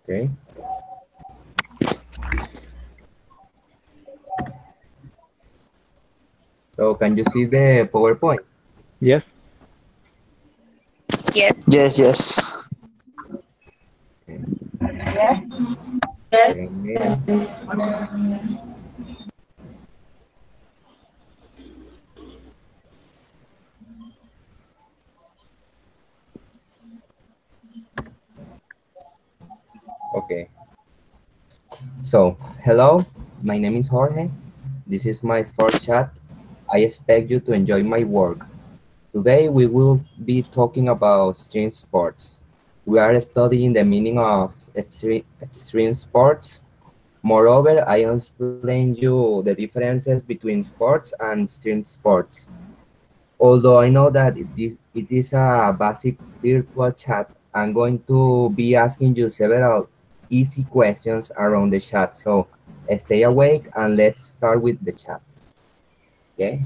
Okay. So can you see the PowerPoint? Yes. Yes. Yes, yes. Okay. Yes. Okay. Okay. So, hello, my name is Jorge. This is my first chat. I expect you to enjoy my work. Today we will be talking about extreme sports. We are studying the meaning of extreme sports. Moreover, I will explain you the differences between sports and extreme sports. Although I know that it is a basic virtual chat, I'm going to be asking you several easy questions around the chat. So stay awake and let's start with the chat. Okay.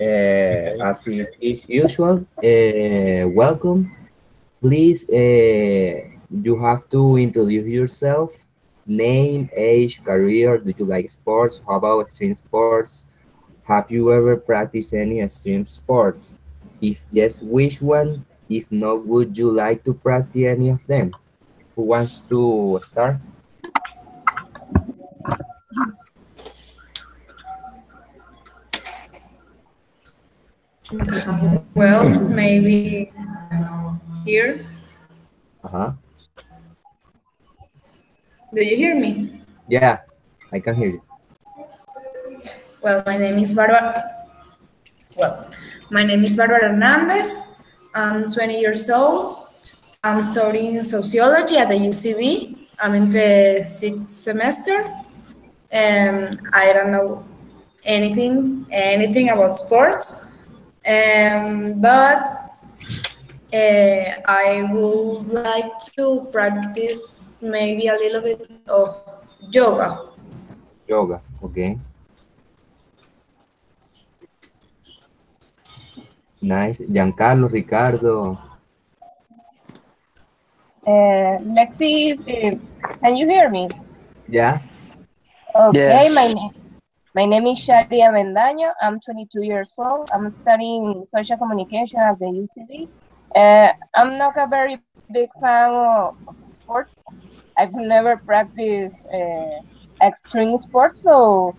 Okay. As it is usual, welcome. Please, you have to introduce yourself, name, age, career. Do you like sports? How about extreme sports? Have you ever practiced any extreme sports? If yes, which one? If not, would you like to practice any of them? Who wants to start? Well, maybe here. Uh-huh. Do you hear me? Yeah, I can hear you. Well, my name is Barbara. Well, my name is Barbara Hernandez. I'm 20 years old. I'm studying sociology at the UCB. I'm in the sixth semester. I don't know anything about sports. But I would like to practice maybe a little bit of yoga. Yoga, okay. Nice. Giancarlo, Ricardo. Let's see if can you hear me? Yeah, Yeah. Okay, my name is Shadia Mendaño. I'm 22 years old. I'm studying social communication at the UCB. I'm not a very big fan of sports. I've never practiced extreme sports, so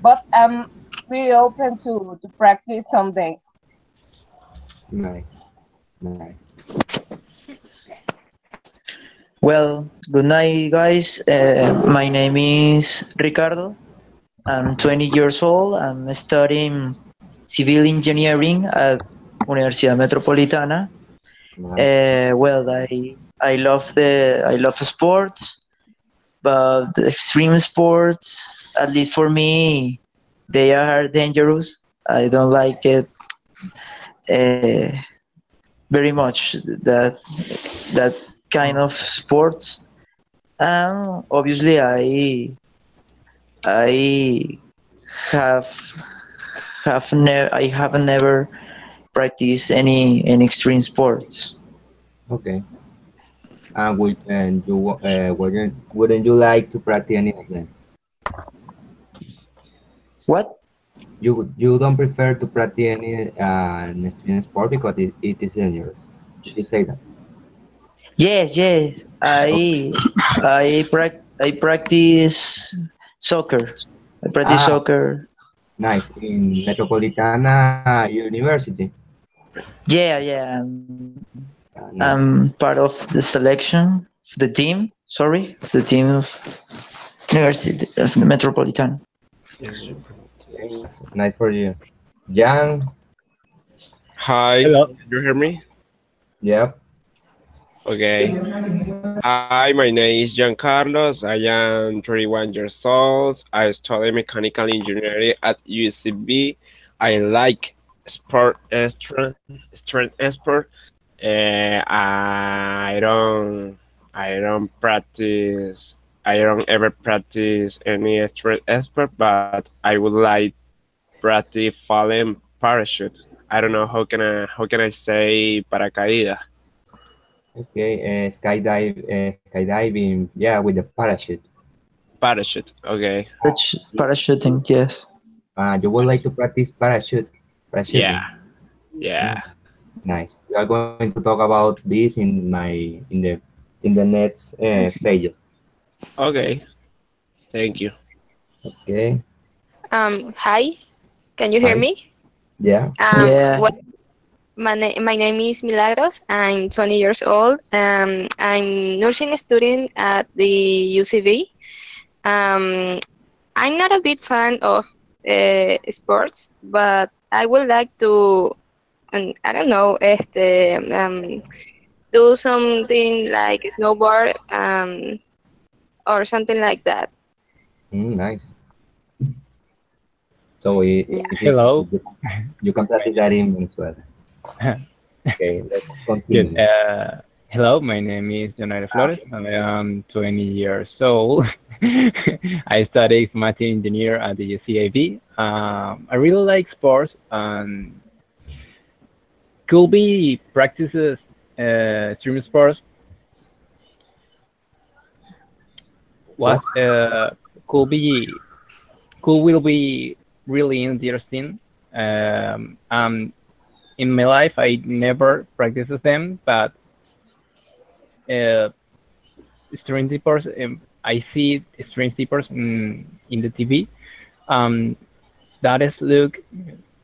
but I'm really open to practice someday. nice, nice. Well, good night, guys. My name is Ricardo. I'm 20 years old. I'm studying civil engineering at Universidad Metropolitana. Nice. I love sports, but the extreme sports, at least for me, they are dangerous. I don't like it uh, very much. That kind of sports. Obviously, I have I have never practiced any extreme sports. Okay. And you wouldn't you like to practice any of them? What? You don't prefer to practice any extreme sport because it is dangerous. Did you say that? Yes, yes. Okay. I practice soccer. I practice Ah, soccer. nice. In Metropolitana University. Yeah, yeah. Nice. I'm part of the selection, of the team. Sorry, of the team of University of the Metropolitan. Okay, nice for you. Jan, Hi, Hello. can you hear me? yep. Okay. Hi, my name is John Carlos. I am 31 years old. I study mechanical engineering at UCB. I like strength sport. I don't practice. I don't ever practice any strength sport, but I would like practice falling parachute. I don't know how can I say paracaídas. Okay, skydiving, yeah, with the parachute. Parachute. Okay. Parachuting, yes. You would like to practice Yeah. parachuting. Yeah. Nice. We are going to talk about this in the next pages. Okay. Thank you. Okay. Hi, can you hear Hi. me? Yeah. Yeah. Well, my name is Milagros. I'm 20 years old. I'm nursing student at the UCB. Um, I'm not a big fan of sports, but I would like to, I don't know, do something like snowboard or something like that. Nice. So Yeah. it is Hello. you can My practice that in Venezuela. Okay, let's Good. continue. Hello, my name is Leonardo Flores. I am 20 years old. I study information engineer at the UCAV. I really like sports and could be practices extreme sports was could be could will be really interesting. In my life, I never practices them, but uh, string steepers. I see string steepers in the TV. Um, that is look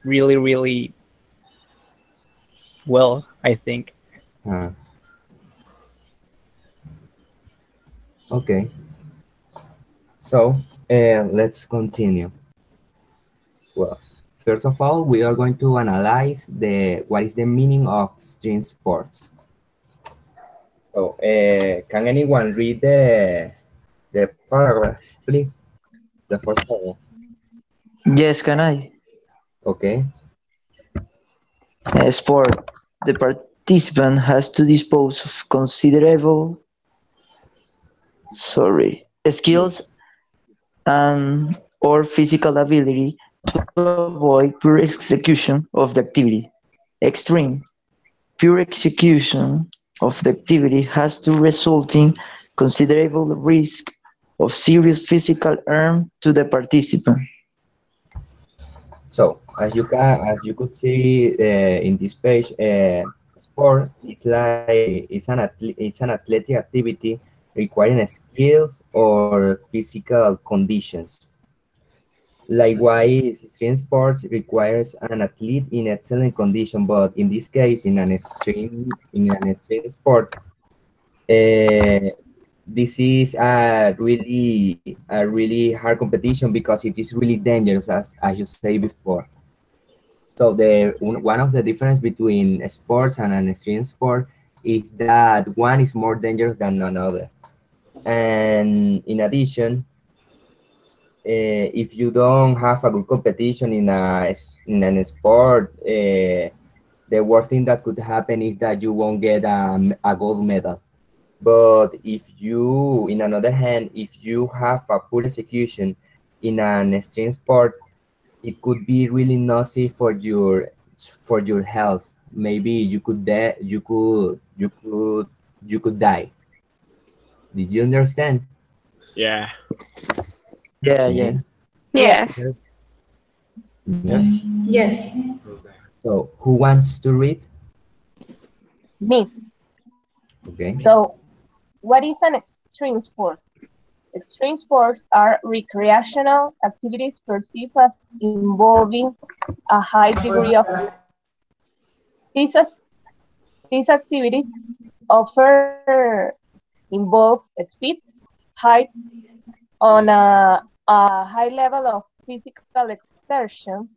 really really well. I think. Uh, okay, so let's continue. Well, first of all, we are going to analyze what is the meaning of string sports. So, can anyone read the paragraph, please? The first paragraph. Yes, can I? Okay. Sport. The participant has to dispose of considerable, skills and or physical ability to avoid poor execution of the activity. Extreme. Pure execution of the activity has to result in considerable risk of serious physical harm to the participant. So as you could see in this page, sport is it's an athletic activity requiring skills or physical conditions. Likewise, extreme sports requires an athlete in excellent condition, but in this case, in an extreme sport, uh, this is a really hard competition because it is really dangerous, as you say before. So one of the difference between sports and an extreme sport is that one is more dangerous than another. And in addition, if you don't have a good competition in an sport, the worst thing that could happen is that you won't get a gold medal. But if you, in another hand, if you have a poor execution in an extreme sport, it could be really nasty for your health. Maybe you could die. Did you understand? Yeah. Yeah, Yeah. yeah. Yes. Yeah. Yes. So who wants to read? Me. Okay. So, what is an extreme sport? Extreme sports are recreational activities perceived as involving a high degree of these, these activities offer involve speed, height, on a high level of physical exertion,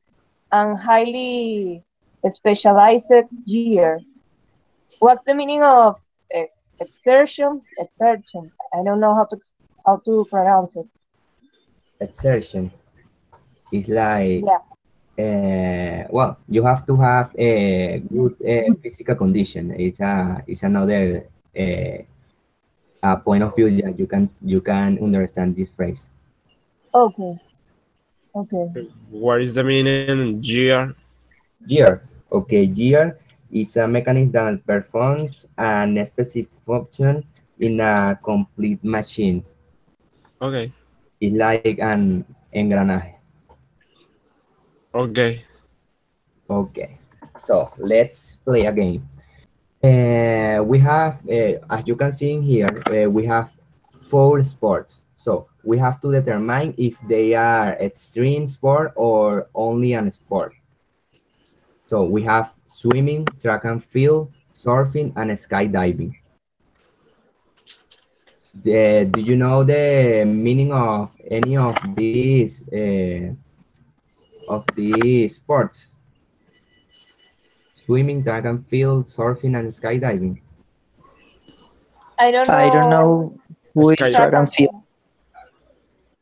and highly specialized gear. What's the meaning of exertion? Exertion. I don't know how to pronounce it. Exertion is like, Yeah. well, you have to have a good physical condition. It's another point of view that you can understand this phrase. Okay. Okay. What is the meaning? Year. Year. Okay, year It's a mechanism that performs a specific function in a complete machine. Okay. It's like an engranaje. Okay. Okay, so let's play a game. We have, as you can see in here, we have 4 sports. So we have to determine if they are extreme sport or only an sport. So we have swimming, track and field, surfing, and skydiving. Do you know the meaning of any of these sports? Swimming, track and field, surfing, and skydiving. I don't I don't know. know who is Sky. track and field.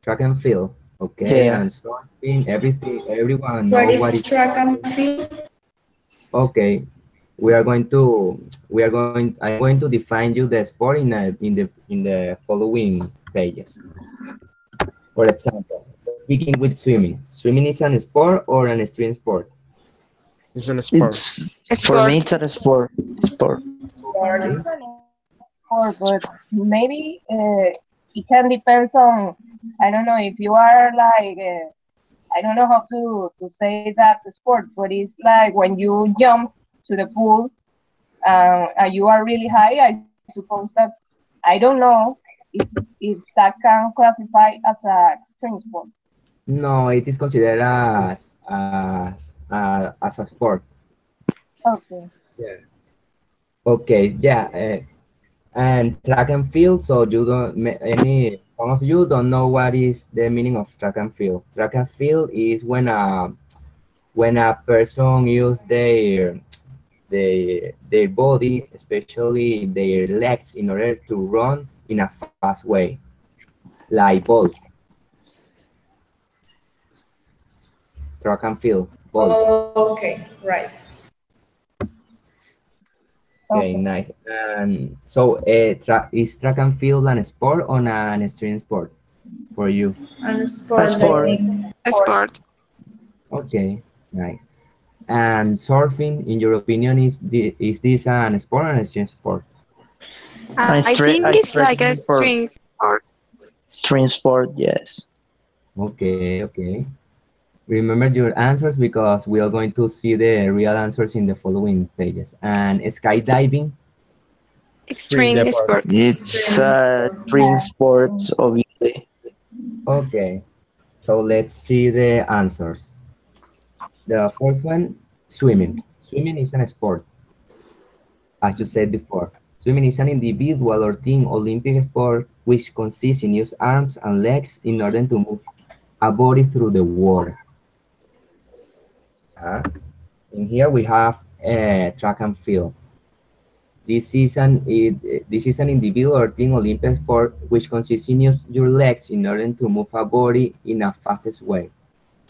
Track and field, okay, Yeah. and surfing, everything, everyone What know what is is. track and field? Okay, I'm going to define you the sport in the following pages. For example, begin with swimming. Swimming is an sport or an extreme sport? It's an sport. It's for me. Sport. It's a sport. Sport. It's Okay. an sport, but maybe it can depend on. I don't know if you are like. I don't know how to say that sport, but it's like when you jump to the pool and you are really high. I suppose that I don't know if that can classify as a extreme sport. No, it is considered as a sport. Okay. Yeah. Okay, yeah, and track and field. So you don't any some of you don't know what is the meaning of track and field. Track and field is when a person use their body, especially their legs, in order to run in a fast way, like Bolt, track and field, Bolt. Okay, right. Okay, Okay. nice. And so, is track and field an sport or an extreme sport for you? And A sport, I sport. think. Sport. Okay, nice. And surfing, in your opinion, is this an sport or an extreme sport? I think I it's like stretching a for string sport. stream sport. Yes. Okay, okay. Remember your answers because we are going to see the real answers in the following pages. And skydiving, Extreme Extreme sport. sport. It's Stream a sport. stream sport, obviously. okay. So let's see the answers. The first one, swimming. Swimming is an sport, as you said before. Swimming is an individual or team Olympic sport which consists in use arms and legs in order to move a body through the water. In here we have track and field. This is an individual or team Olympic sport which consists in use your legs in order to move a body in a fastest way,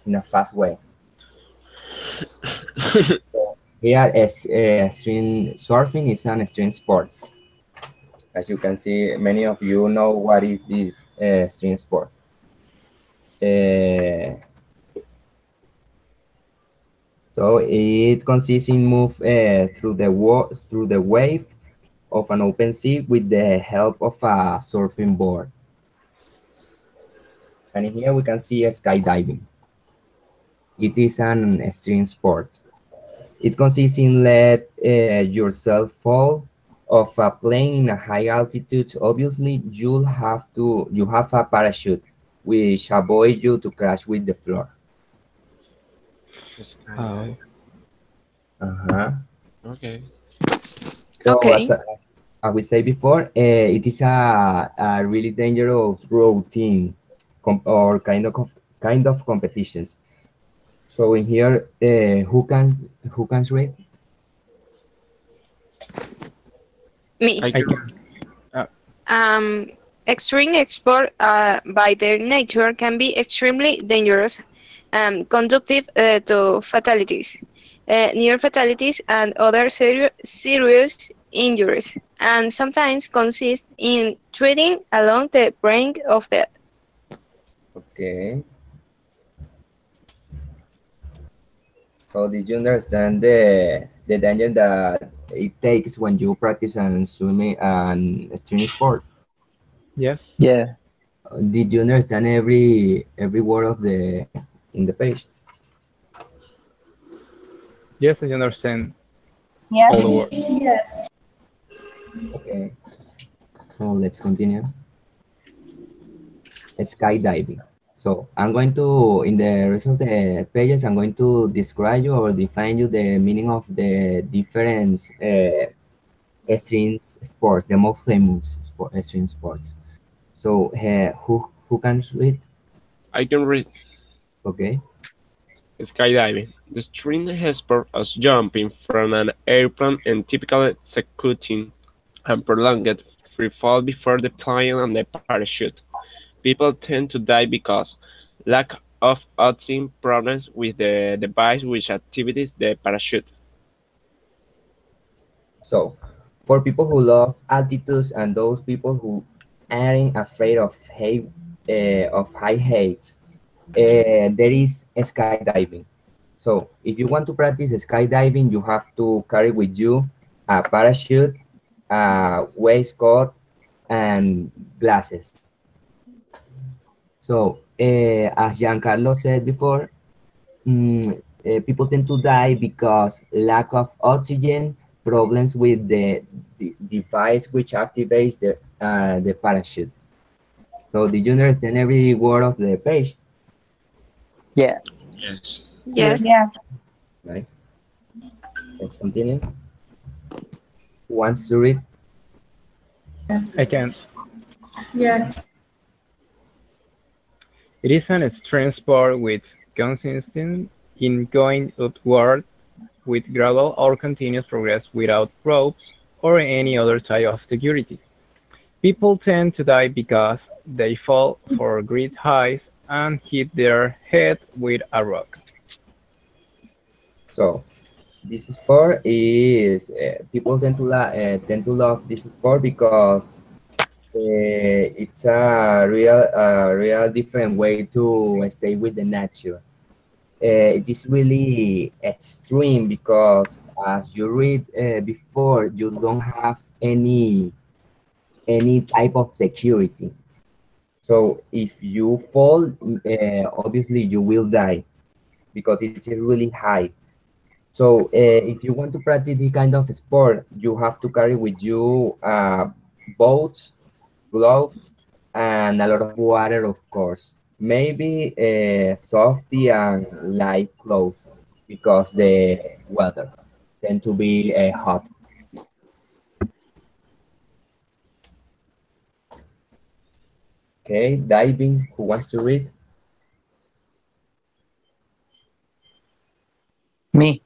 in a fast way. Here, extreme surfing is an extreme sport. As you can see, many of you know what is this extreme sport. So it consists in move through the wave of an open sea with the help of a surfing board. And here we can see skydiving. It is an extreme sport. It consists in let yourself fall of a plane in a high altitude. Obviously, you have a parachute which avoid you to crash with the floor. Oh. Uh-huh. Okay. So Okay. as we said before, it is a really dangerous routine or kind of competitions. So in here, who can read? Me. I I can. can. Extreme sport, by their nature, can be extremely dangerous, conductive to fatalities, near fatalities, and other serious injuries, and sometimes consist in treading along the brink of death. Okay. So did you understand the danger that it takes when you practice and swimming and extreme sport. Yes. Yeah. Did you understand every word of the in the page? Yes, I understand Yes. all the words. Yes. Okay, so let's continue. Skydiving. So I'm going to, in the rest of the pages, I'm going to describe you or define you the meaning of the different extreme sports, the most famous extreme sports. So who can read? I can read. Okay. Skydiving. The extreme sport of jumping from an airplane and typically executing and prolonged free fall before the plane and the parachute. People tend to die because lack of oxygen problems with the device which activates the parachute. So for people who love altitudes and those people who aren't afraid of high heights, there is skydiving. So if you want to practice skydiving, you have to carry with you a parachute, a waistcoat, and glasses. So as Giancarlo said before, people tend to die because lack of oxygen, problems with the device which activates the parachute. So did you understand every word of the page? Yeah. Yes. Yes. Yeah. Nice. Let's continue. Who wants to read? I can. Yes. It is an extreme sport with consistent in going upward with gradual or continuous progress without ropes or any other type of security. People tend to die because they fall for great heights and hit their head with a rock. So this sport is people tend to love this sport because it's a real different way to stay with the nature. It is really extreme because as you read before, you don't have any type of security. So if you fall, obviously you will die because it's really high. So if you want to practice this kind of sport, you have to carry with you boats, gloves, and a lot of water, of course. Maybe softy and light clothes because the weather tend to be hot. Okay, diving. Who wants to read? Me.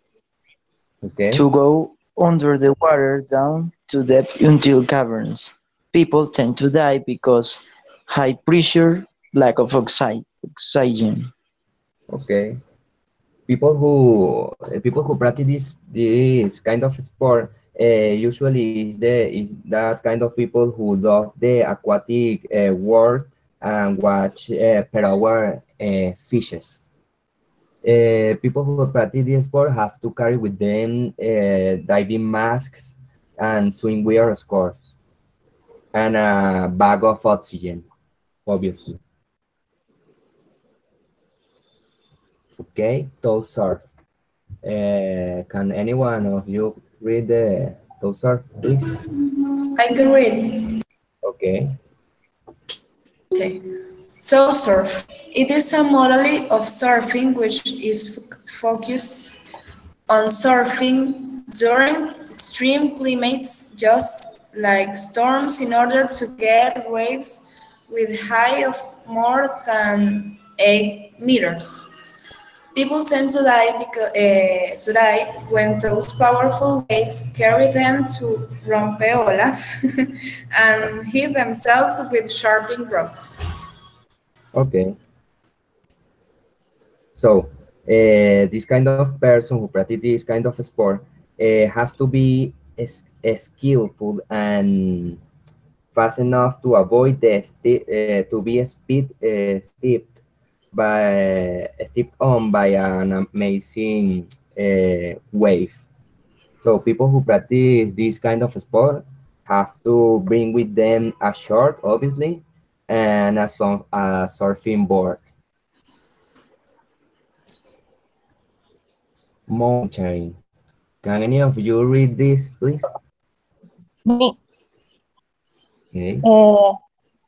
Okay, To go under the water down to depth until caverns. People tend to die because high pressure, lack of oxygen. okay. People who practice this kind of sport usually is that kind of people who love the aquatic world and watch per hour fishes. People who practice this sport have to carry with them diving masks and swimwear scores and a bag of oxygen, obviously. Okay, toe surf. Can any one of you read the toe surf, please? I can read. Okay, Okay. So surf. It is a modality of surfing which is focused on surfing during extreme climates, just like storms, in order to get waves with height of more than 8 meters. People tend to die when those powerful waves carry them to rompeolas and hit themselves with sharpened rocks. okay. So this kind of person who practice this kind of sport has to be skillful and fast enough to avoid to be stepped on by an amazing wave. So people who practice this kind of sport have to bring with them a short, obviously, and a surfing board. Mountaineering. Can any of you read this, please? Me, Okay.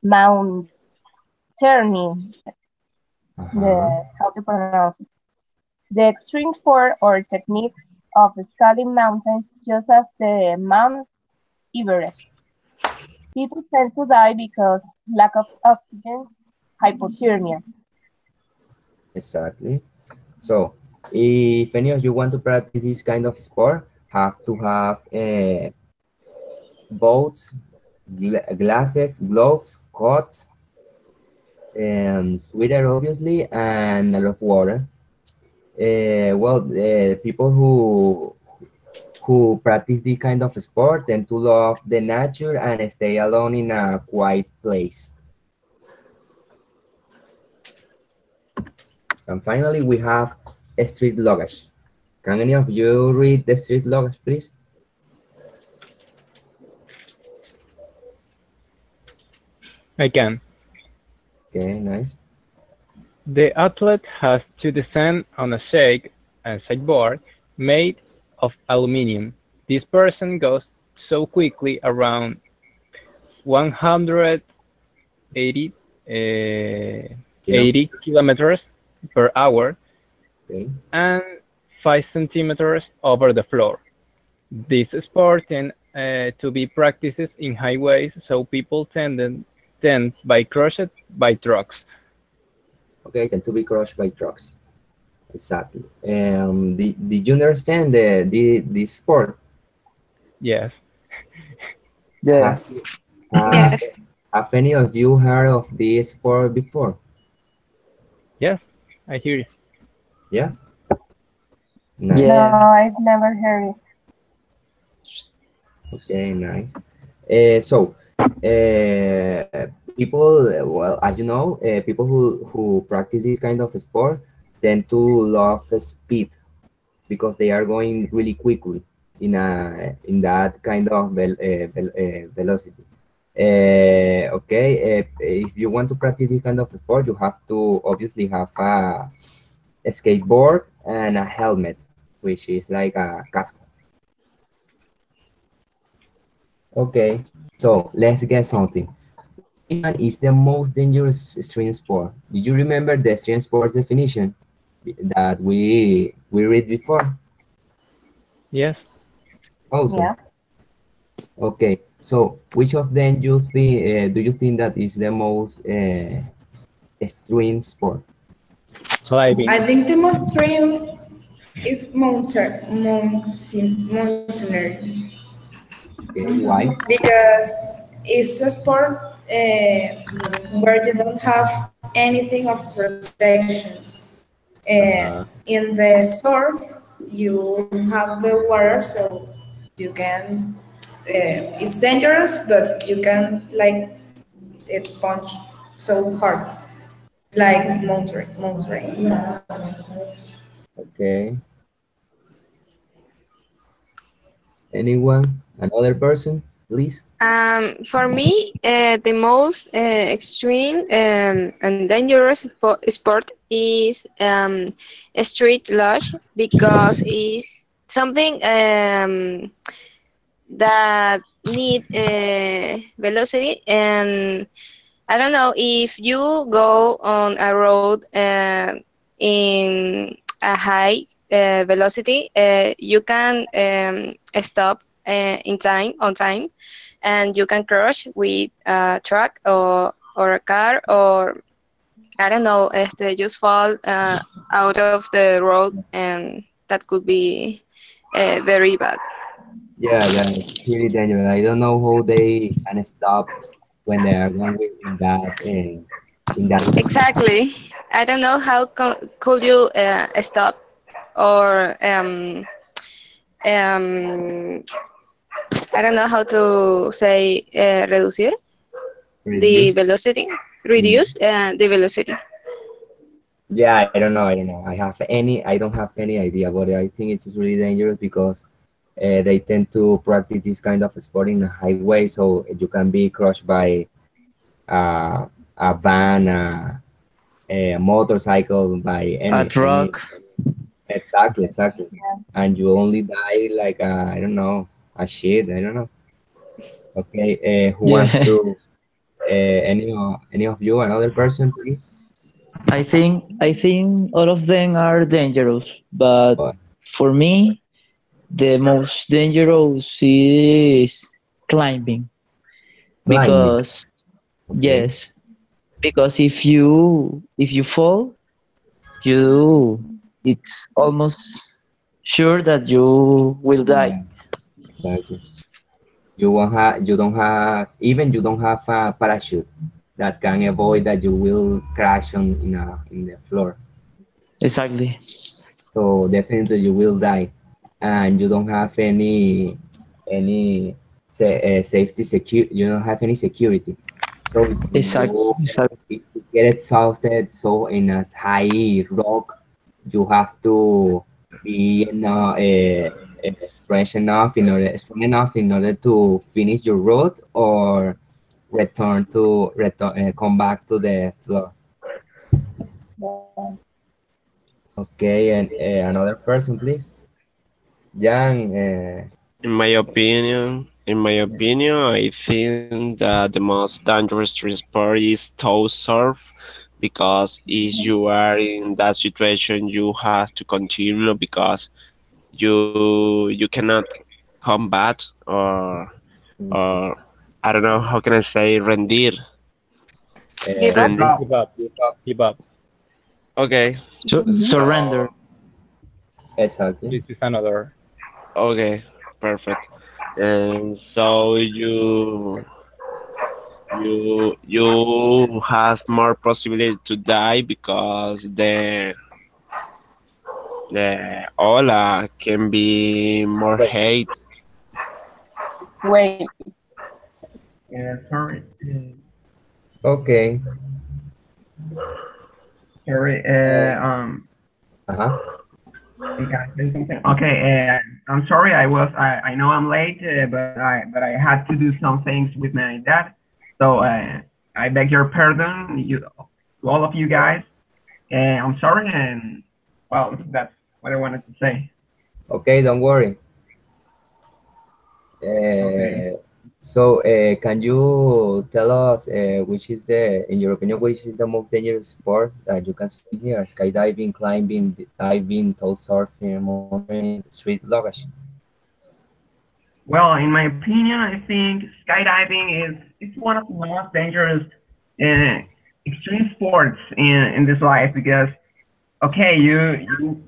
mountaineering, Uh-huh. how to pronounce it. The extreme sport or technique of scaling mountains, just as the Mount Everest. People tend to die because lack of oxygen, hypothermia. Exactly. So, if any of you want to practice this kind of sport, have to have boats, glasses, gloves, coats, and sweater, obviously, and a lot of water. People who practice this kind of sport tend to love the nature and stay alone in a quiet place. And finally, we have street luggage. Can any of you read the street luggage, please? I can. Okay, nice. The athlete has to descend on a sideboard made of aluminum. This person goes so quickly, around 180 You know, 80 kilometers per hour, okay. and 5 centimeters over the floor. This sport tend to be practiced in highways, so people tend by crushed by trucks. Okay, tend to be crushed by trucks. Exactly. Did you understand this sport? Yes. Yeah. Have have Yes. have any of you heard of this sport before? Yes, I hear you. Yeah. Nice. No, Yeah. I've never heard it. Okay, nice. So, people, well, as you know, people who practice this kind of sport tend to love speed because they are going really quickly in that kind of velocity. Okay, if you want to practice this kind of sport, you have to obviously have a skateboard and a helmet, which is like a casco. Okay, so let's get something. Which one is the most dangerous extreme sport? Did you remember the extreme sport definition that we read before? Yes. Also, Yeah. okay. So, which of them you think do you think that is the most extreme sport? Climbing. I think the most extreme is mountaineering Okay, why? because it's a sport where you don't have anything of protection. Uh-huh. In the surf, you have the water, so you can. It's dangerous, but you can like it punch so hard, like mountain. Okay. Anyone? Another person, please? For me, the most extreme and dangerous sport is street luge because it's something that need velocity, and I don't know if you go on a road in a high velocity, you can stop on time, and you can crash with a truck or a car, or I don't know, just fall out of the road, and that could be very bad. Yeah, it's really dangerous. I don't know how they can stop when they are going in that speed. Exactly. I don't know how could you stop or um, I don't know how to say reducir the Reduce. velocity, Mm. reduce the velocity. Yeah, I don't know. I don't have any idea, but I think it's just really dangerous because they tend to practice this kind of sport in a highway, so you can be crushed by a van, a motorcycle, by A any. truck. Exactly, and you only die like I don't know, a shit. I don't know. Okay, who wants Yeah. to? Any of you, another person, please? I think all of them are dangerous, but Uh, for me, the most dangerous is climbing Climbing. because Okay. yes, because if you fall, you it's almost sure that you will die. Yeah, exactly. You don't have a parachute that can avoid that you will crash in the floor. Exactly. So definitely you will die, and you don't have any safety secure. You don't have any security. So Exactly. Exactly. if you get exhausted, so in a high rock, you have to be strong enough in order to finish your route or come back to the floor. Okay, and another person, please. Jan, In my opinion, I think that the most dangerous sport is tow surf because if you are in that situation, you have to continue because you cannot combat or I don't know how can I say rendir. Give up. give Rendir. up. Give up, give up. Okay, Surrender. so Exactly. This is another. okay, perfect. And so you have more possibility to die because the ola can be more Wait, hate. Wait, Sorry, Okay. sorry. Uh, uh-huh. Can I say something? Okay, I'm sorry. I know I'm late, but I had to do some things with my dad. So I beg your pardon, to all of you guys. I'm sorry, and well, that's what I wanted to say. Okay, don't worry. Okay. Can you tell us in your opinion, which is the most dangerous sport that you can see here? Skydiving, climbing, diving, tow surfing, motoring, street luggage. Well, in my opinion, I think skydiving is it's one of the most dangerous uh, extreme sports in this life because okay, you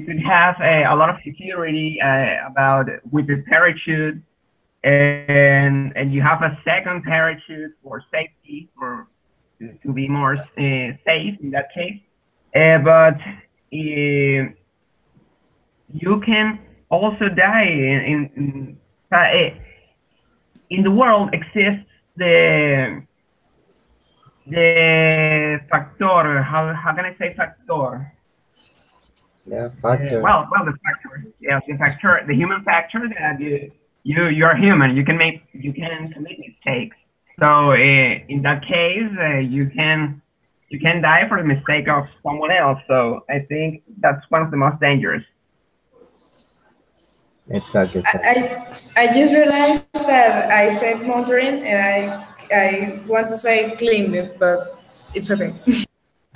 could have a lot of security about with the parachute, and you have a second parachute for safety or to be more safe in that case. But you can also die in the world exists the factor. How can I say factor? Yeah, factor. Well, the factor, yes, the factor, the human factor that you are human. You can commit mistakes. So in that case, you can die for the mistake of someone else. So I think that's one of the most dangerous. Exactly. I just realized that I said motoring and I want to say climbing, but it's okay.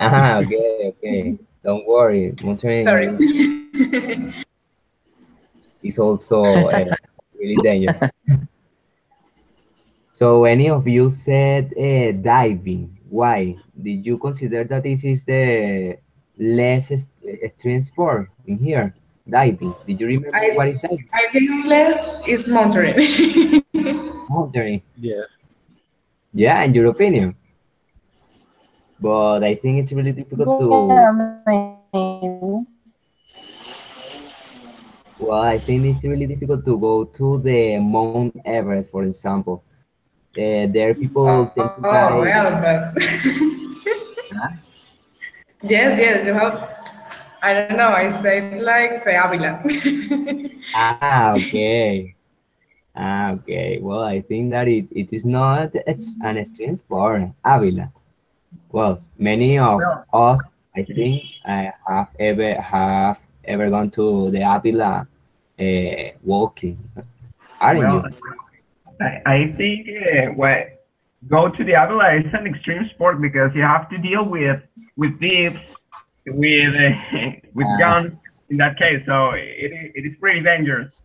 Okay. Don't worry. Sorry. Motoring is also really dangerous. So any of you said diving. Why? Did you consider that this is the less extreme sport in here? Diving. Did you remember what I is diving? I believe less is motoring. Mountaineering. yes. Yeah, in your opinion. But I think it's really difficult to. yeah, maybe. Well, I think it's really difficult to go to the Mount Everest, for example. There people tend to Oh die. well, but Huh? yes, you have. I don't know. I said like the Avila. Ah, okay. Ah, okay. Well, I think that it is not, it's an extreme sport, Avila. Well, many of Well, us, I think, have ever gone to the Avila walking, aren't well, you? I think what go to the Avila is an extreme sport because you have to deal with thieves, with Uh, guns in that case. So it is pretty dangerous.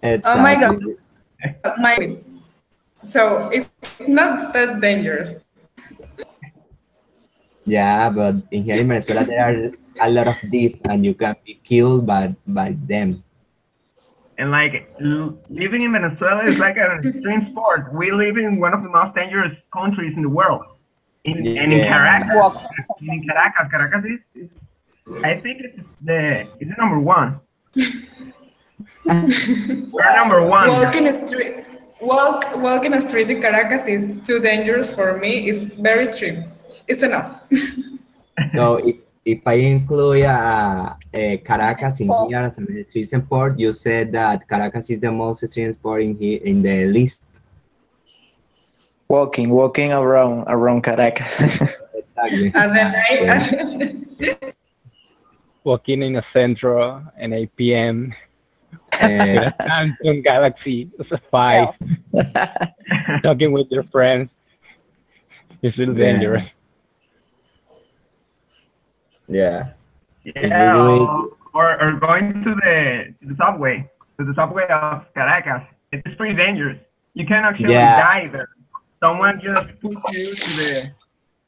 Oh my God, exactly. my. So it's not that dangerous. Yeah, but in here in Venezuela there are a lot of thieves, and you can be killed by them. And like living in Venezuela is like an extreme sport. We live in one of the most dangerous countries in the world. And in Yeah, Caracas is I think it's the number one. We're number one. Walking a street in Caracas is too dangerous for me. It's very extreme. It's enough. so if I include Caracas in here as an extreme sport, you said that Caracas is the most extreme sport in here in the list. Walking around Caracas. Exactly. And then Yeah. Walking in a centro at 8 p.m. with Uh, a Samsung Galaxy S5, talking with your friends. It's really Yeah. dangerous. yeah. If you Yeah, do it, or going to the subway of Caracas. It's pretty dangerous. You can actually Yeah. die there. Someone just puts you to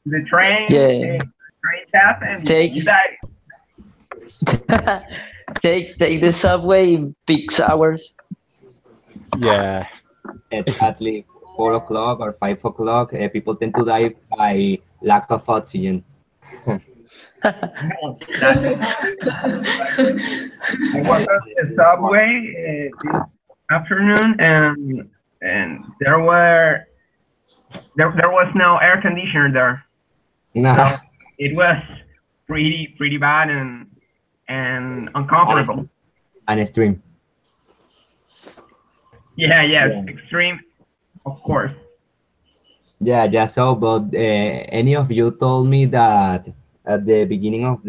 the train, Yeah. train path, and Take- you die. take the subway in peak hours. Yeah. exactly 4 o'clock or 5 o'clock, people tend to die by lack of oxygen. I was on the subway this afternoon, and there was no air conditioner there. Nah. So it was pretty bad and uncomfortable. An extreme. Yeah, yes, Yeah. extreme, of course. Yeah, so but any of you told me that at the beginning of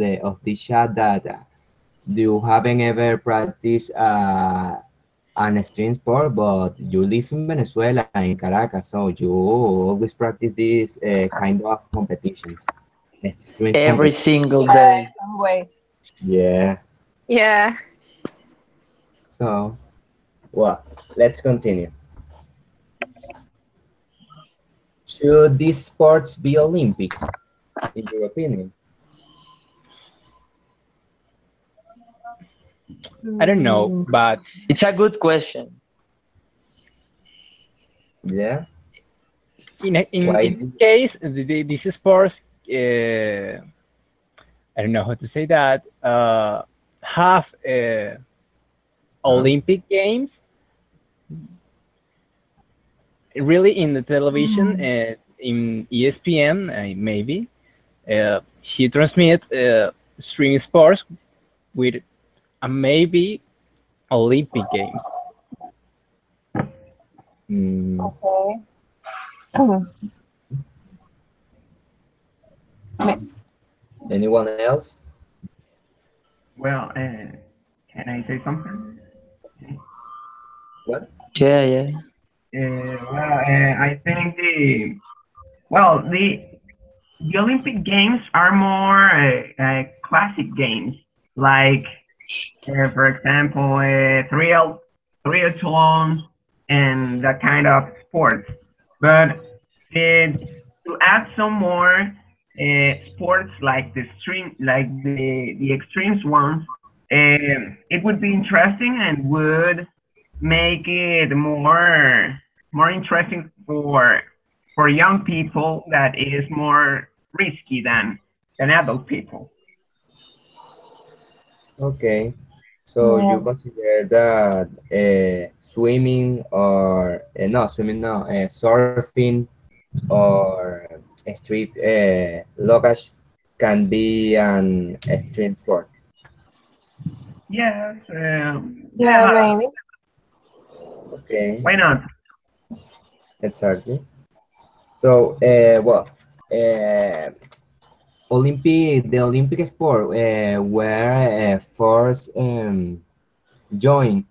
this chat that you haven't ever practiced an extreme sport, but you live in Venezuela in Caracas, so you always practice these kind of competitions. Extreme Every competitions. single Yeah, day. some way. Yeah. Yeah. So, well, let's continue. Should these sports be Olympic, in your opinion? I don't know, but It's a good question. Yeah. in Why? this case, these sports, I don't know how to say that, have Olympic Games really in the television, in ESPN, maybe. He transmit string sports with maybe Olympic Games. Mm, Okay. anyone else? Well, can I say something? What? Yeah. I think the Olympic Games are more classic games, like for example, triathlon and that kind of sports. But to add some more sports like the extremes ones, it would be interesting and would make it more interesting for young people that is more risky than adult people. Okay. So you consider that swimming or surfing or street luggage can be an extreme sport? Yes. Yeah, Yeah. maybe. Okay, Why not? exactly. So, well, uh, the Olympic sport were first joined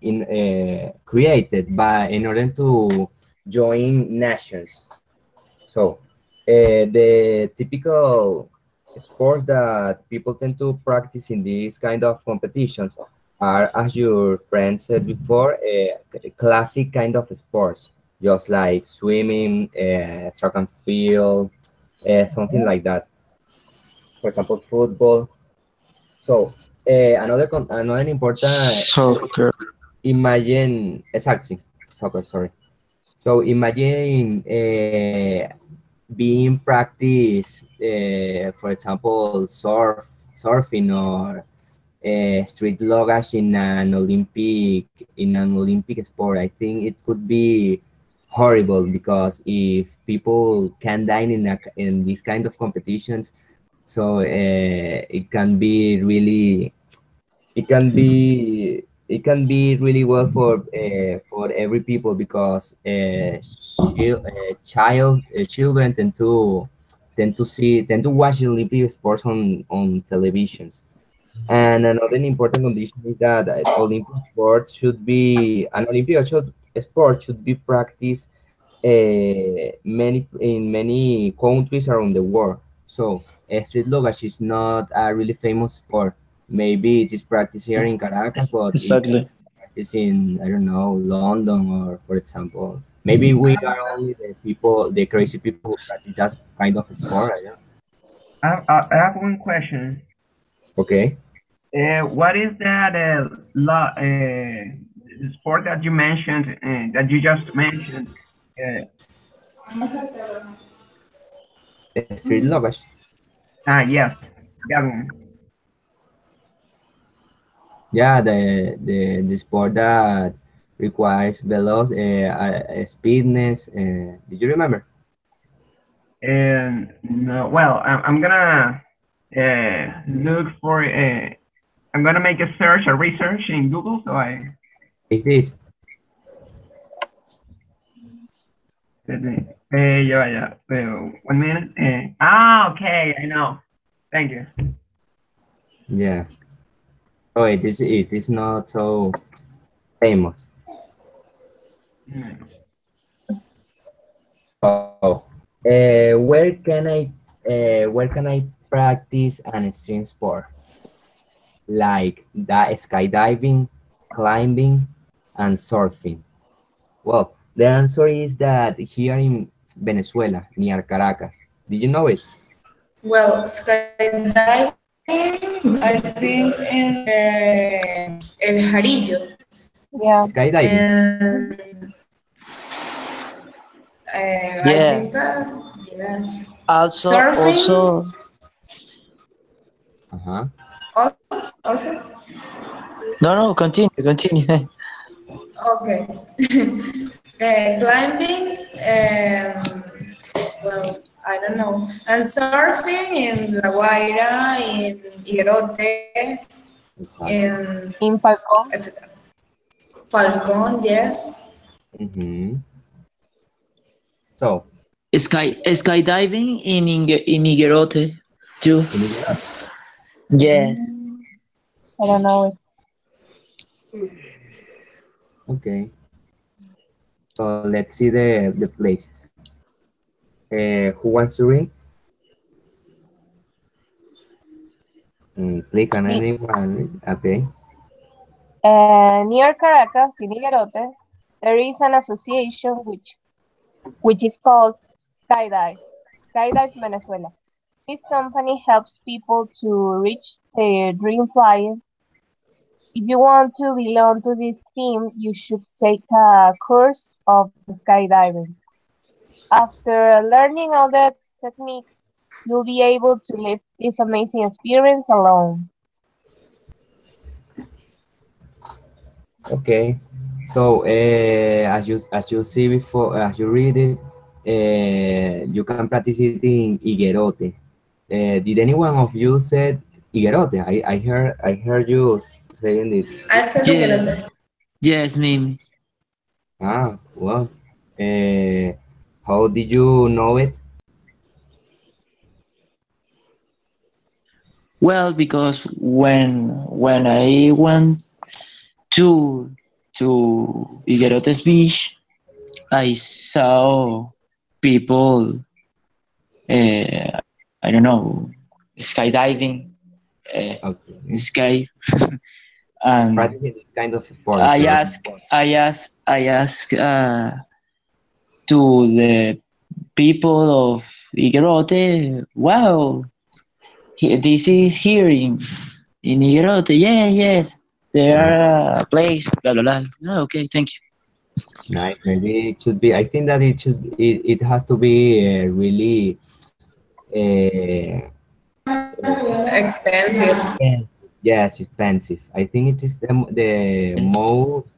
created by in order to join nations. So, the typical sports that people tend to practice in these kind of competitions are, as your friend said before, classic kind of sports, just like swimming, track and field, something like that. For example, football. So, another important. So, Soccer. imagine exactly soccer. Sorry. So imagine being practice, for example, surfing or street luggage in an Olympic sport. I think it could be horrible because if people can die in these kind of competitions, so it can be really it can be really well for every people because children tend to watch Olympic sports on televisions. And another important condition is that an sport should be practiced in many countries around the world. So street luggage is not a really famous sport. Maybe it is practiced here in Caracas, but it can Exactly. be practiced in, I don't know, London, or for example, maybe we are only the crazy people who practice that kind of sport. I don't know. I have one question. Okay. What is that the sport that you mentioned, that you just mentioned? Uh, Street luggage. yes, that one. Yeah, the sport that requires speedness. Did you remember? And no, well, I'm gonna look for. I'm gonna make a search, a research in Google, so I. It is. Yeah. 1 minute. Okay, I know. Thank you. Yeah. Oh, it is not so famous. Hmm. Oh, where can I practice an extreme sport like that skydiving, climbing, and surfing? Well, the answer is that here in Venezuela, near Caracas. Did you know it? Well, skydiving, I think in El Jarillo. Yeah. Skydiving. And I Yeah. think that, yes. Also, Surfing, Uh-huh. also? no, continue. Okay. Climbing, well, I don't know. And surfing in La Guaira, in Higuerote, Exactly. in In Falcón. etc. Falcón, yes. Mm-hmm. So, Skydiving in Higuerote too. in Iguala. Yes. Mm, I don't know Okay. So let's see the places. Who wants to ring? Click on it. anyone. Okay. Near Caracas, in Higuerote, there is an association which is called Skydive, Skydive Venezuela. This company helps people to reach their dream flying. If you want to belong to this team, you should take a course of skydiving. After learning all the techniques, you'll be able to live this amazing experience alone. Okay. So as you see before, as you read it, you can practice it in Higuerote. Did anyone of you said Higuerote. I heard you saying this. I said Yeah, Higuerote. yes, me. Ah, well. Uh, how did you know it? Well, because when I went to Higuerotes Beach, I saw people, I don't know, skydiving, the Okay. sky, and Practicing this kind of sport, right? I ask to the people of Higuerote, wow, this is here in Higuerote. Yeah, yes, there Uh, are a place, blah blah blah. Oh, okay, thank you. nice. Maybe it should be. I think that it has to be really uh, Expensive. yes, expensive. I think it is the most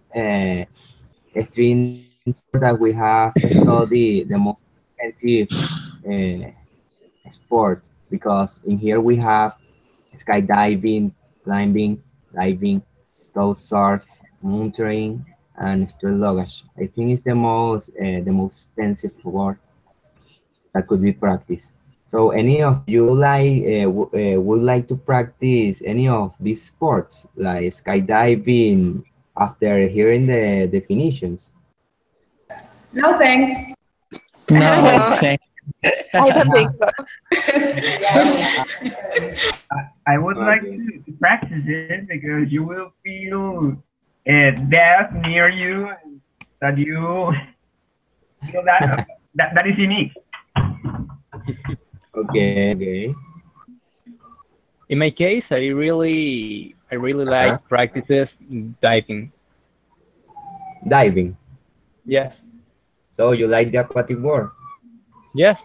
extreme sport that we have studied, the most expensive uh, sport, because in here we have skydiving, climbing, diving, those surf, mountaineering, and street luggage. I think it's the most expensive sport that could be practiced. So, any of you would like to practice any of these sports, like skydiving, after hearing the definitions? No thanks. No, No, thank. I don't think so. I would like Okay. to practice it because you will feel death near you, and that you feel that is unique. Okay, okay. In my case, I really Uh-huh. like practices diving. Diving. Yes, So you like the aquatic world? yes,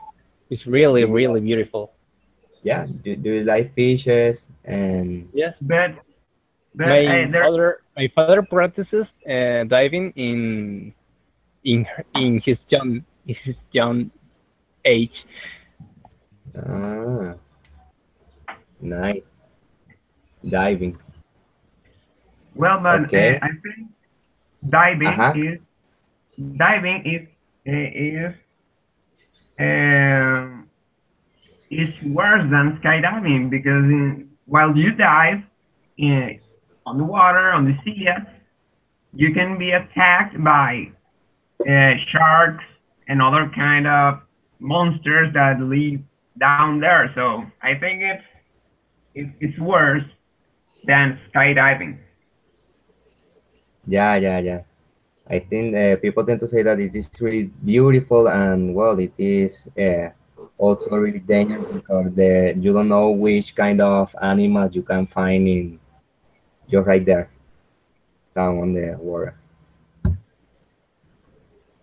it's really Do you really beautiful. yeah, do you like fishes and Yes, But my there, father my father practices diving in his young age. ah, nice diving. well, but Okay. I think diving Uh-huh. is diving um, is worse than skydiving because while you dive in, on the water on the sea, you can be attacked by sharks and other kind of monsters that live down there. So I think it's worse than skydiving. Yeah, yeah, yeah. I think people tend to say that it is really beautiful, and well, it is also really dangerous because you don't know which kind of animals you can find in just right there down on the water.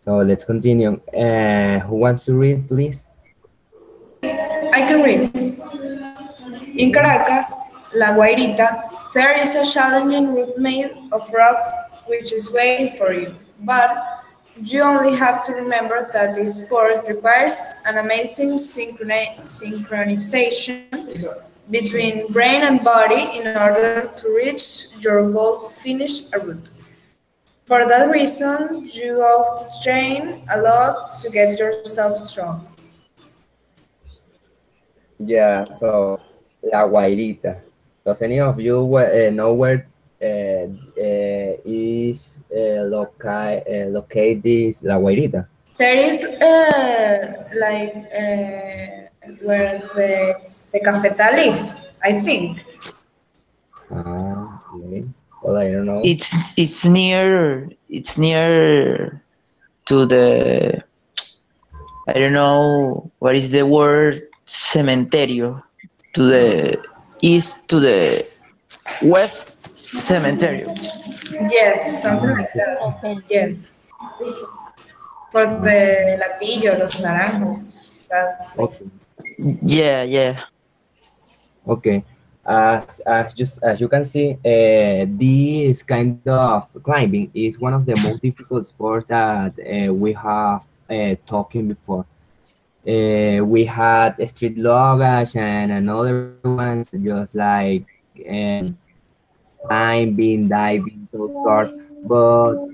So let's continue. Who wants to read, please? I can read. In Caracas, La Guairita, there is a challenging route made of rocks which is waiting for you. But you only have to remember that this sport requires an amazing synchronization between brain and body in order to reach your goal, finish a route. For that reason, you have to train a lot to get yourself strong. Yeah, so La Guairita. Does any of you know where is locate this La Guairita? There is where the cafetal is, I think. Ah, okay. Well, I don't know. It's near to the, I don't know what is the word, cementerio, to the east, to the west cementerio. Yes, something like that. Yes, for the Lapillo, Los Naranjos, that place. Okay. Yeah, yeah. Okay. As you can see, this kind of climbing is one of the most difficult sports that we have talking before. We had street luggage and another ones just like climbing, diving, those surf. But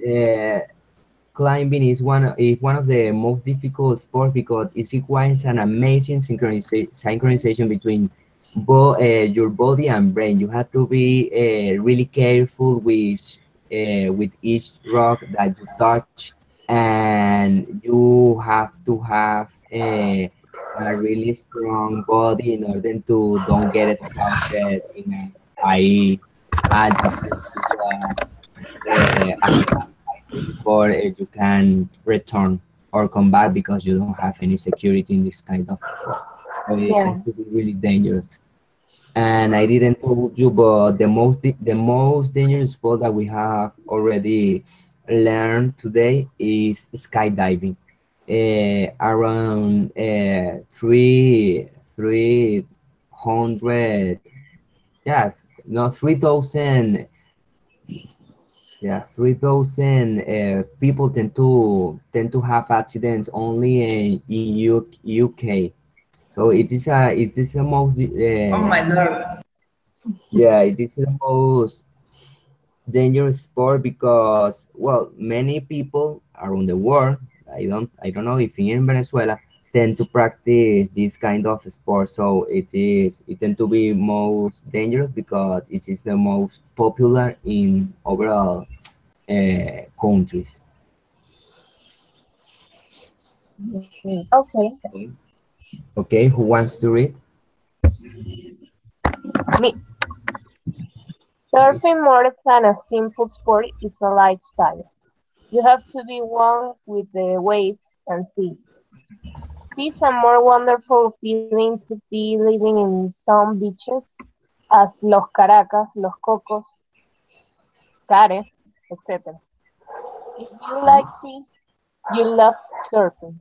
climbing is one of the most difficult sports because it requires an amazing synchronization between your body and brain. You have to be really careful with each rock that you touch, and you have to have a really strong body in order to don't get exhausted in a high altitude. As I said before, you can return or come back because you don't have any security in this kind of sport. So it Yeah. has to be really dangerous. And I didn't told you, but the most dangerous sport that we have already learned today is skydiving. Around 300, yeah, no 3,000, yeah, 3,000 people tend to have accidents only in UK. So it is the most Oh my lord. yeah, it is the most dangerous sport because, well, many people around the world, I don't know if in Venezuela, tend to practice this kind of sport. So it tend to be most dangerous because it is the most popular in overall countries. Okay. Okay, who wants to read? Me. Please. Surfing more than a simple sport is a lifestyle. You have to be one with the waves and sea. It is a more wonderful feeling to be living in some beaches as Los Caracas, Los Cocos, Care, etc. If you like sea, you love surfing.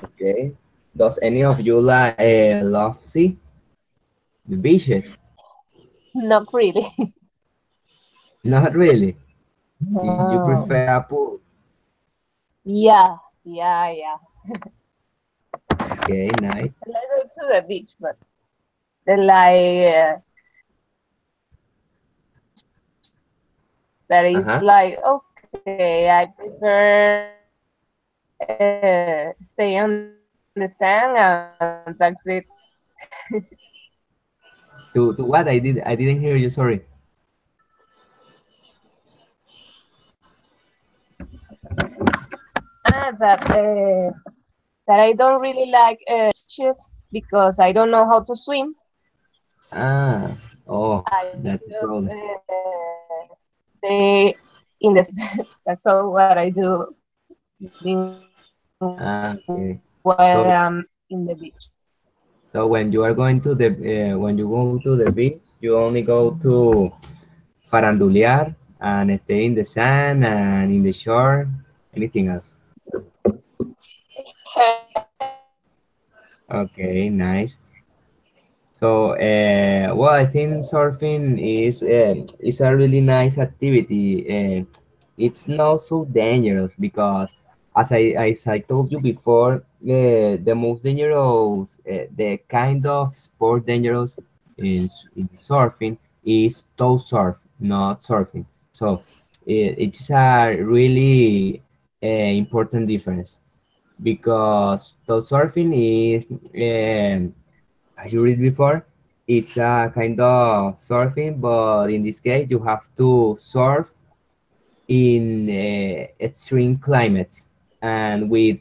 Okay. Does any of you love sea? The beaches? Not really. Not really. You No. prefer a pool? Yeah. Okay, nice. I go to the beach, but like that is Uh-huh. like okay. I prefer stay on the sand and that's it. To what? I didn't hear you, sorry. That I don't really like beaches because I don't know how to swim. Ah, oh, I that's the just problem. stay in the that's all what I do Ah, okay. while So I'm in the beach. so when you are going to the when you go to the beach, you only go to farandulear and stay in the sand and in the shore. Anything else? Okay, nice. So, well, I think surfing is a really nice activity. It's not so dangerous because, as I told you before, the most dangerous, the kind of sport dangerous in surfing is toe surf, not surfing. So, it's a really important difference because toe surfing is. As you read before, it's a kind of surfing, but in this case, you have to surf in extreme climates and with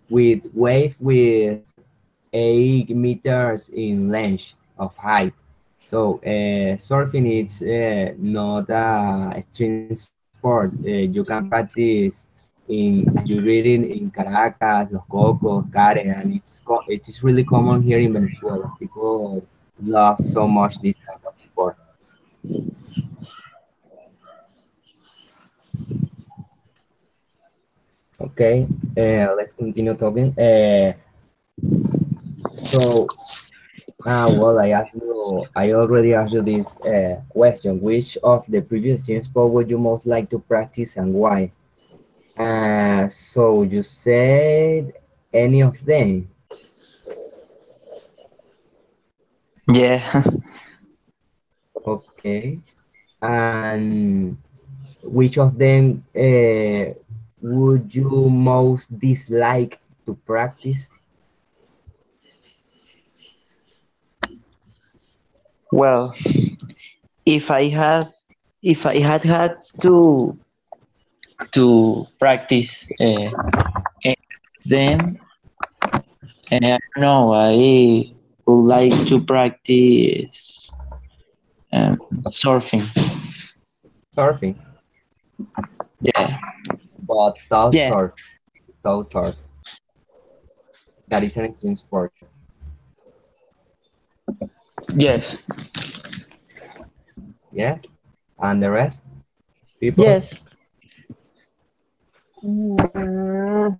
wave with 8 meters in length of height. So surfing is not a extreme sport. You can practice as you read in Caracas, Los Cocos, Care, and it is really common here in Venezuela. People love so much this kind of sport. Okay, let's continue talking. So, well, I already asked you this question. Which of the previous team sport would you most like to practice and why? So you said any of them? Yeah. Okay. And which of them would you most dislike to practice? Well, if I had had to practice them, I don't know. I would like to practice surfing. Surfing, Yeah. but tow Yeah. surf, tow surf. That is an extreme sport. Yes. Yes. And the rest, people? Yes. Mm,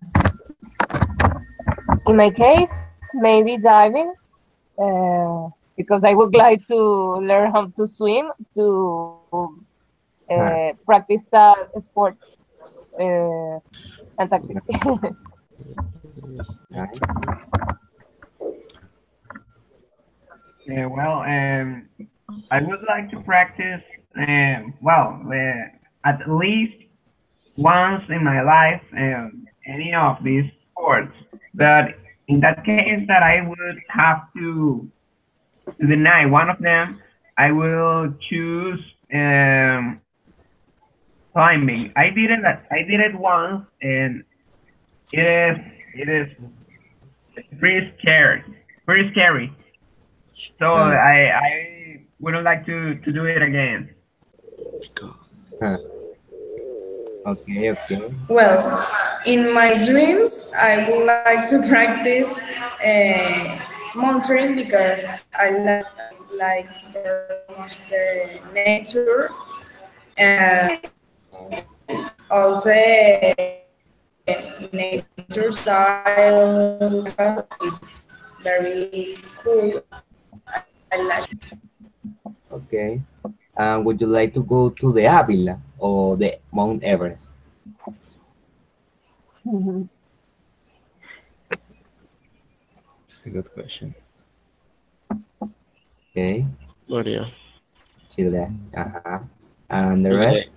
in my case, maybe diving, because I would like to learn how to swim to Huh. practice that sport. Uh, Antarctic. Nice. Well, I would like to practice, at least once in my life, any of these sports. But in that case, that I would have to deny one of them, I will choose climbing. I did it once, and it is pretty scary, pretty scary. So Huh. I wouldn't like to do it again. Huh. Okay, okay. Well, in my dreams, I would like to practice mountain because I like very much the nature and all the nature style. It's very cool. I like. Okay. And would you like to go to the Avila or the Mount Everest? It's a good question. Okay. Maria. Chile. Uh-huh. And the rest?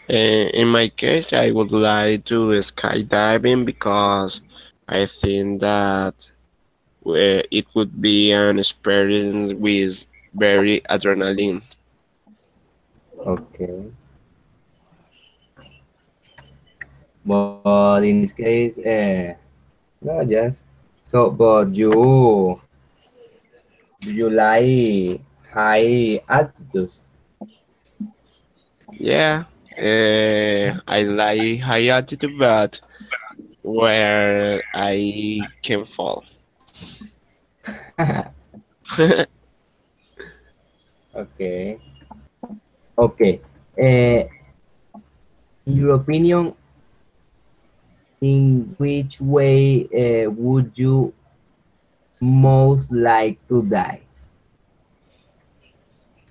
Okay. In my case, I would like to skydiving because I think that it would be an experience with very adrenaline. Okay. But in this case, no, yes. So, but do you like high altitudes? Yeah, I like high altitude, but where I can fall. Okay. Okay. In your opinion, in which way would you most like to die?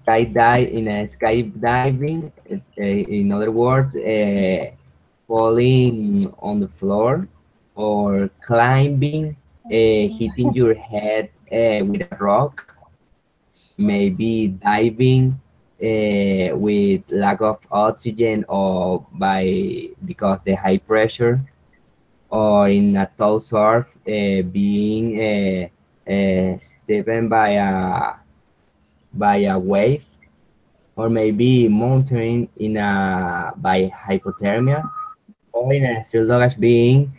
Skydive in a skydiving, in other words, falling on the floor, or climbing, hitting your head with a rock, maybe diving with lack of oxygen or because the high pressure, or in a tow surf, being stepped by a wave, or maybe mountain in a by hypothermia, or in a still luggage being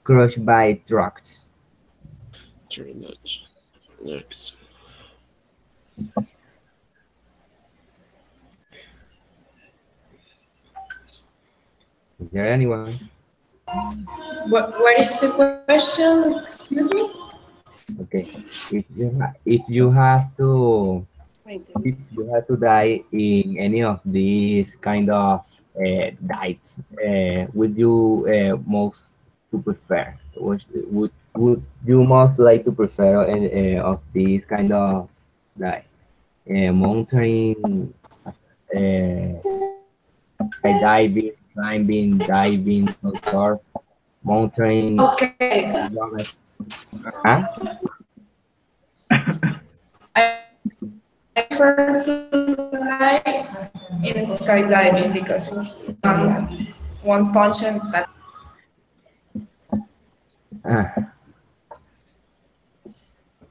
crushed by trucks. Very much. Next. Is there anyone? What is the question? Excuse me. Okay, if you have to die in any of these kind of diets, would you most to prefer? Would you most like to prefer any of these kind of diet? Mountain, skydiving, climbing, diving, surf, mountain, Okay, yoga. Huh? I prefer to die in skydiving because one punch and that. Ah,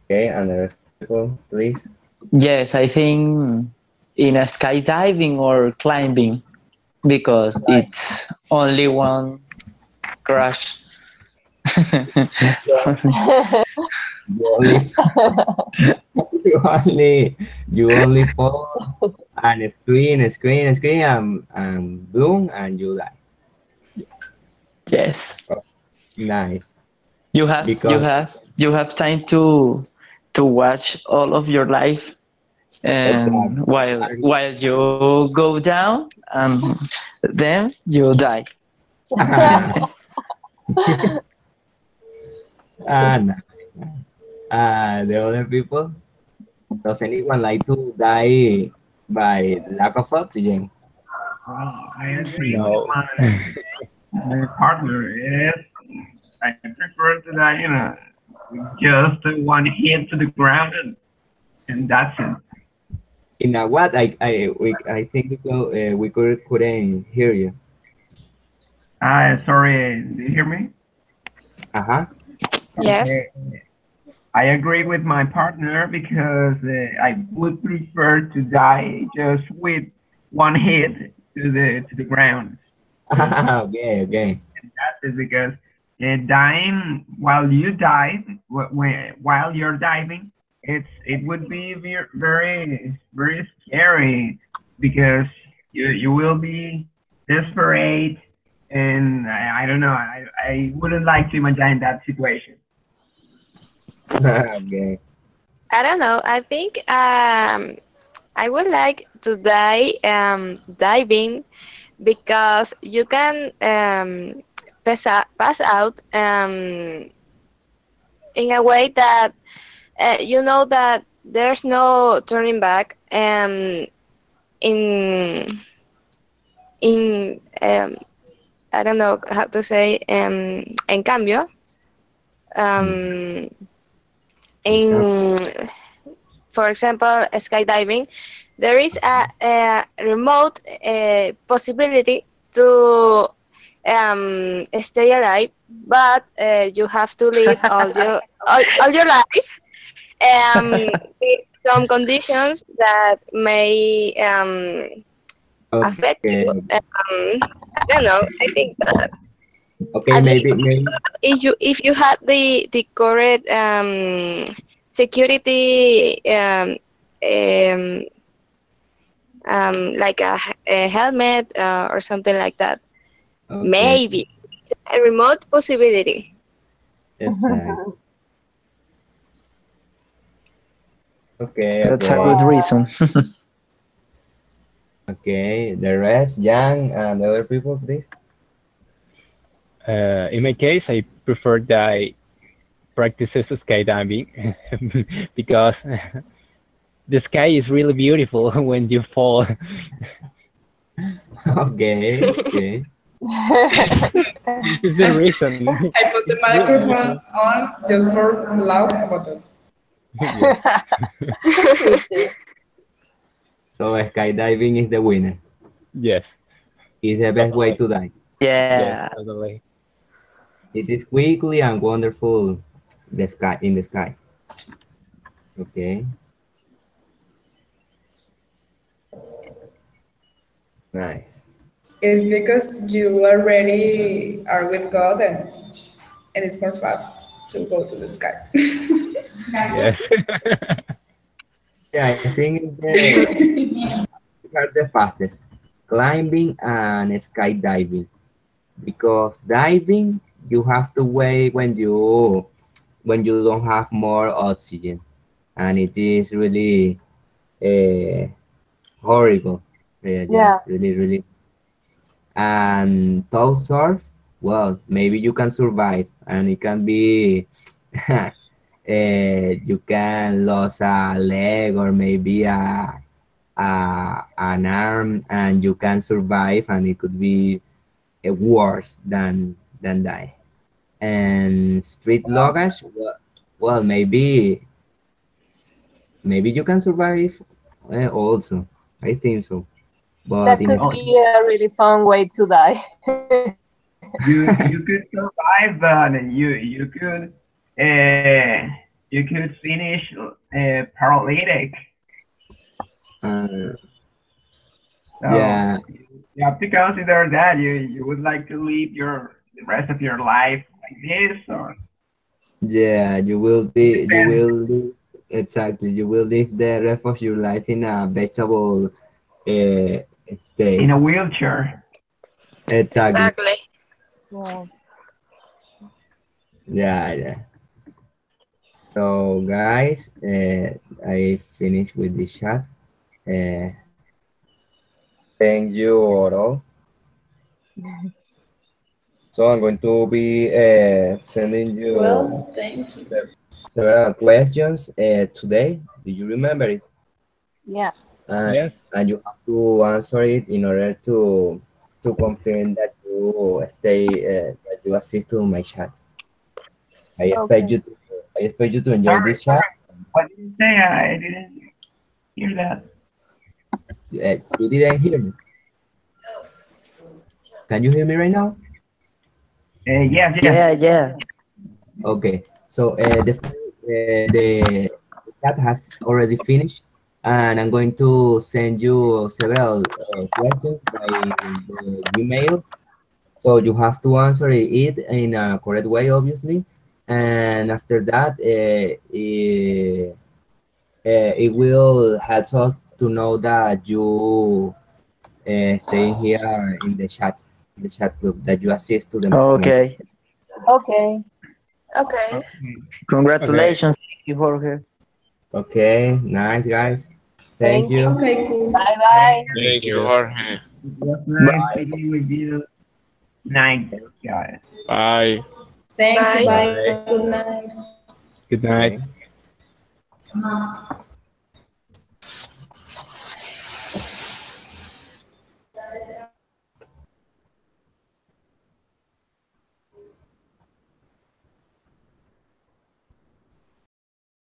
okay, and the rest of people, please. Yes, I think in a skydiving or climbing because it's only one crash. You only, you only fall and scream, and boom, and you die. Yes, Nice. you have you Because have you have time to watch all of your life, and exactly. while you go down and then you die. Nice. The other people, does anyone like to die by lack of oxygen? Well, I agree with No. my partner. Yes, I prefer to die, with just one hit to the ground, and that's it. In a what? I think we couldn't hear you. Sorry, do you hear me? Uh-huh. Yes. Okay. I agree with my partner because I would prefer to die just with one hit to the ground. Okay. That is because dying while you dive, while you're diving, it would be very scary because you will be desperate, and I don't know. I wouldn't like to imagine that situation. Okay. I don't know. I think I would like to die diving because you can pass out in a way that you know that there's no turning back. In in I don't know how to say. En cambio, in for example skydiving, there is a remote possibility to stay alive, but you have to live all your life with some conditions that may affect you. Okay. I don't know. I think that Okay, at least maybe. if you had the correct security um, like a helmet or something like that. Okay. Maybe it's a remote possibility. Exactly. Okay, That's a okay. good reason. Okay. The rest, Jan and the other people, please. In my case, I prefer that I practices skydiving because the sky is really beautiful when you fall. Okay. This is the reason. I put the It's really microphone beautiful. on just for loud about that. Yes. So skydiving is the winner. Yes. It's the best way to die. Yes, Yeah, totally. It is quickly and wonderful. The sky in the sky. Okay. Nice. It's because you already are with God, and it's more fast to go to the sky. Yes. Yeah, I think these are the fastest. Climbing and skydiving. Because diving, you have to wait when you don't have more oxygen, and it is really uh, horrible. Yeah, Yeah. really. And tow surf, well, maybe you can survive, and it can be you can lose a leg or maybe an arm, and you can survive, and it could be worse than that. And street luggage, well, maybe you can survive also. I think so. But That in could a, be a really fun way to die. You could survive, but you could finish paralytic. uh, So yeah, you have to consider that you would like to live the rest of your life like this, or yeah, it depends. exactly. You will live the rest of your life in a vegetable uh, In state. a wheelchair. Exactly. Exactly. Yeah. Yeah, yeah. So, guys, I finished with the chat. Uh, thank you all. So I'm going to be sending you Well, thank you. several questions today. Do you remember it? Yeah. And, Yes. and you have to answer it in order to confirm that you stay that you assist to my chat. I expect Okay. you to enjoy Sorry, this chat. sorry. What did you say? I didn't hear that. You didn't hear me. Can you hear me right now? Yes, yes. Yeah, yeah. Okay. So the chat has already finished, and I'm going to send you several questions by the Gmail. So you have to answer it in a correct way, obviously. And after that, it will help us to know that you stay here in the chat group, that you assist to my chat. Okay. Okay. Okay. Okay. Okay. Congratulations. Thank you, Jorge. Okay, nice guys. Thank Thank you. you. Okay, cool. Bye bye. Thank you, Jorge. It was nice Bye. speaking with you. Night, guys. Bye. Thank you. Bye. Bye. Bye. Good night. Good night. Okay.